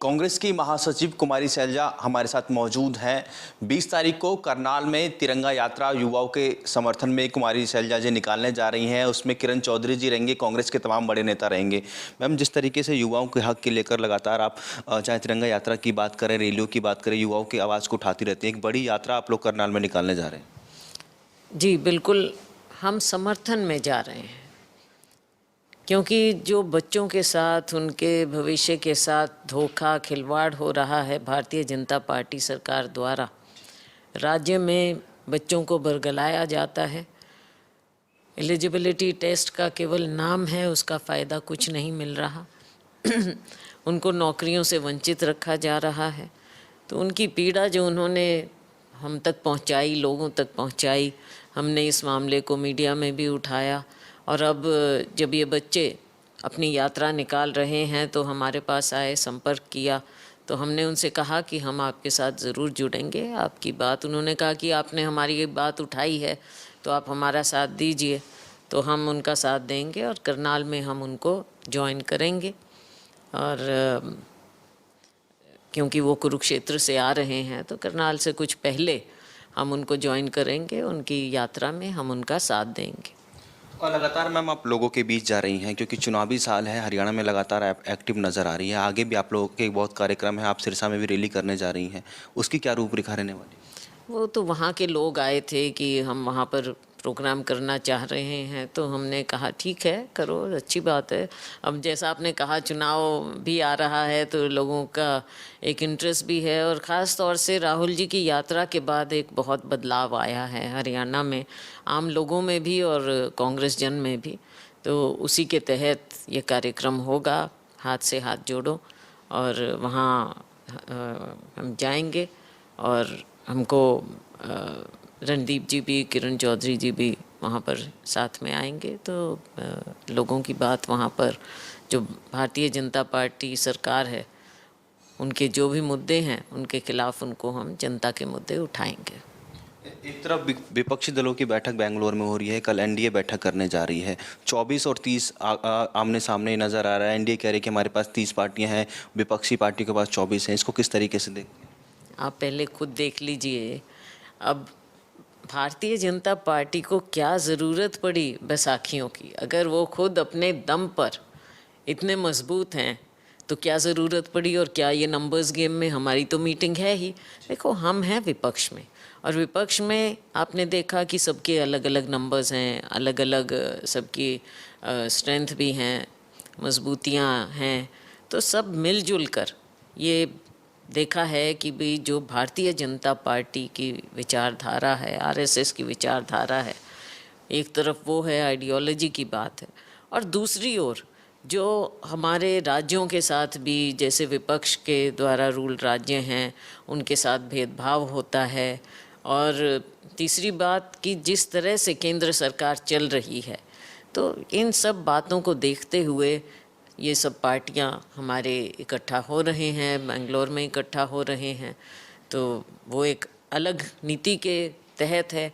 कांग्रेस की महासचिव कुमारी शैलजा हमारे साथ मौजूद हैं। 20 तारीख को करनाल में तिरंगा यात्रा युवाओं के समर्थन में कुमारी शैलजा जी निकालने जा रही हैं। उसमें किरण चौधरी जी रहेंगे, कांग्रेस के तमाम बड़े नेता रहेंगे। मैम, जिस तरीके से युवाओं के हक के लेकर लगातार आप चाहे तिरंगा यात्रा की बात करें, रैलियों की बात करें, युवाओं की आवाज़ को उठाती रहती है। एक बड़ी यात्रा आप लोग करनाल में निकालने जा रहे हैं। जी बिल्कुल, हम समर्थन में जा रहे हैं क्योंकि जो बच्चों के साथ, उनके भविष्य के साथ धोखा खिलवाड़ हो रहा है भारतीय जनता पार्टी सरकार द्वारा। राज्य में बच्चों को बरगलाया जाता है। एलिजिबिलिटी टेस्ट का केवल नाम है, उसका फ़ायदा कुछ नहीं मिल रहा। उनको नौकरियों से वंचित रखा जा रहा है। तो उनकी पीड़ा जो उन्होंने हम तक पहुंचाई, लोगों तक पहुंचाई, हमने इस मामले को मीडिया में भी उठाया। और अब जब ये बच्चे अपनी यात्रा निकाल रहे हैं तो हमारे पास आए, संपर्क किया, तो हमने उनसे कहा कि हम आपके साथ ज़रूर जुड़ेंगे। आपकी बात, उन्होंने कहा कि आपने हमारी ये बात उठाई है तो आप हमारा साथ दीजिए। तो हम उनका साथ देंगे और करनाल में हम उनको ज्वाइन करेंगे। और क्योंकि वो कुरुक्षेत्र से आ रहे हैं तो करनाल से कुछ पहले हम उनको ज्वाइन करेंगे, उनकी यात्रा में हम उनका साथ देंगे। और लगातार मैम आप लोगों के बीच जा रही हैं क्योंकि चुनावी साल है, हरियाणा में लगातार एक्टिव नज़र आ रही है। आगे भी आप लोगों के बहुत कार्यक्रम है, आप सिरसा में भी रैली करने जा रही हैं, उसकी क्या रूपरेखा रहने वाली? वो तो वहाँ के लोग आए थे कि हम वहाँ पर प्रोग्राम करना चाह रहे हैं, तो हमने कहा ठीक है, करो, अच्छी बात है। अब जैसा आपने कहा, चुनाव भी आ रहा है तो लोगों का एक इंटरेस्ट भी है। और ख़ास तौर से राहुल जी की यात्रा के बाद एक बहुत बदलाव आया है हरियाणा में, आम लोगों में भी और कांग्रेस जन में भी। तो उसी के तहत ये कार्यक्रम होगा, हाथ से हाथ जोड़ो, और वहाँ हम जाएंगे। और हमको रणदीप जी भी, किरण चौधरी जी भी वहाँ पर साथ में आएंगे। तो लोगों की बात वहाँ पर, जो भारतीय जनता पार्टी सरकार है, उनके जो भी मुद्दे हैं उनके खिलाफ उनको हम जनता के मुद्दे उठाएंगे। एक तरफ विपक्षी दलों की बैठक बेंगलोर में हो रही है, कल एनडीए बैठक करने जा रही है। 24 और 30 आमने सामने नज़र आ रहा है। एनडीए कह रही है कि हमारे पास 30 पार्टियां हैं, विपक्षी पार्टी के पास 24 हैं। इसको किस तरीके से देखते हैं? आप पहले खुद देख लीजिए। अब भारतीय जनता पार्टी को क्या ज़रूरत पड़ी बैसाखियों की? अगर वो खुद अपने दम पर इतने मजबूत हैं तो क्या ज़रूरत पड़ी? और क्या ये नंबर्स गेम में? हमारी तो मीटिंग है ही। देखो, हम हैं विपक्ष में, और विपक्ष में आपने देखा कि सबके अलग अलग नंबर्स हैं, अलग अलग सबकी स्ट्रेंथ भी हैं, मजबूतियाँ हैं। तो सब मिलजुल कर ये देखा है कि भाई जो भारतीय जनता पार्टी की विचारधारा है, आरएसएस की विचारधारा है, एक तरफ वो है, आइडियोलॉजी की बात है, और दूसरी ओर जो हमारे राज्यों के साथ भी, जैसे विपक्ष के द्वारा रूल राज्य हैं, उनके साथ भेदभाव होता है। और तीसरी बात कि जिस तरह से केंद्र सरकार चल रही है, तो इन सब बातों को देखते हुए ये सब पार्टियां हमारे इकट्ठा हो रहे हैं, बेंगलोर में इकट्ठा हो रहे हैं। तो वो एक अलग नीति के तहत है।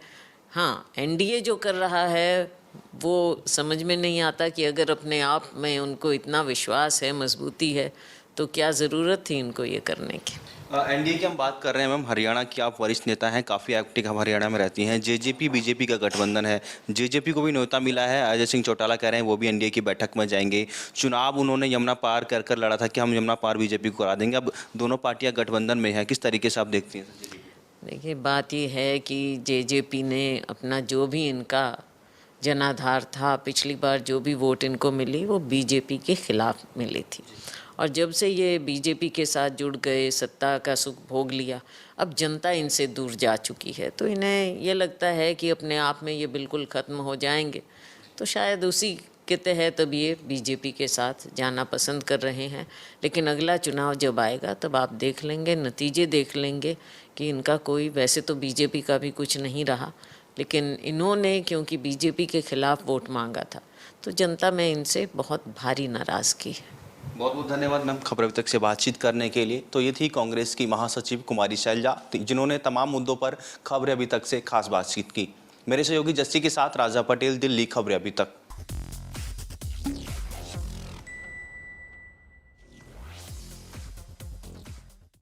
हाँ, एनडीए जो कर रहा है वो समझ में नहीं आता कि अगर अपने आप में उनको इतना विश्वास है, मजबूती है, तो क्या ज़रूरत थी इनको ये करने की। एनडीए की हम बात कर रहे हैं मैम, हरियाणा की आप वरिष्ठ नेता हैं, काफ़ी एक्टिव हम हरियाणा में रहती हैं। जेजेपी बीजेपी का गठबंधन है, जेजेपी को भी न्योता मिला है। अजय सिंह चौटाला कह रहे हैं वो भी एनडीए की बैठक में जाएंगे। चुनाव उन्होंने यमुना पार कर लड़ा था कि हम यमुना पार बीजेपी को करा देंगे। अब दोनों पार्टियां गठबंधन में हैं, किस तरीके से आप देखती हैं? देखिए, बात ये है कि जेजेपी ने अपना जो भी इनका जनाधार था, पिछली बार जो भी वोट इनको मिली वो बीजेपी के खिलाफ मिली थी। और जब से ये बीजेपी के साथ जुड़ गए, सत्ता का सुख भोग लिया, अब जनता इनसे दूर जा चुकी है। तो इन्हें ये लगता है कि अपने आप में ये बिल्कुल ख़त्म हो जाएंगे। तो शायद उसी के तहत अब ये बीजेपी के साथ जाना पसंद कर रहे हैं। लेकिन अगला चुनाव जब आएगा तब आप देख लेंगे, नतीजे देख लेंगे कि इनका कोई, वैसे तो बीजेपी का भी कुछ नहीं रहा, लेकिन इन्होंने क्योंकि बीजेपी के खिलाफ वोट मांगा था, तो जनता में इनसे बहुत भारी नाराज़गी है। बहुत बहुत धन्यवाद मैम खबर अभी तक से बातचीत करने के लिए। तो ये थी कांग्रेस की महासचिव कुमारी शैलजा, जिन्होंने तमाम मुद्दों पर खबरें अभी तक से खास बातचीत की। मेरे सहयोगी जस्सी के साथ राजा पटेल, दिल्ली खबरें अभी तक।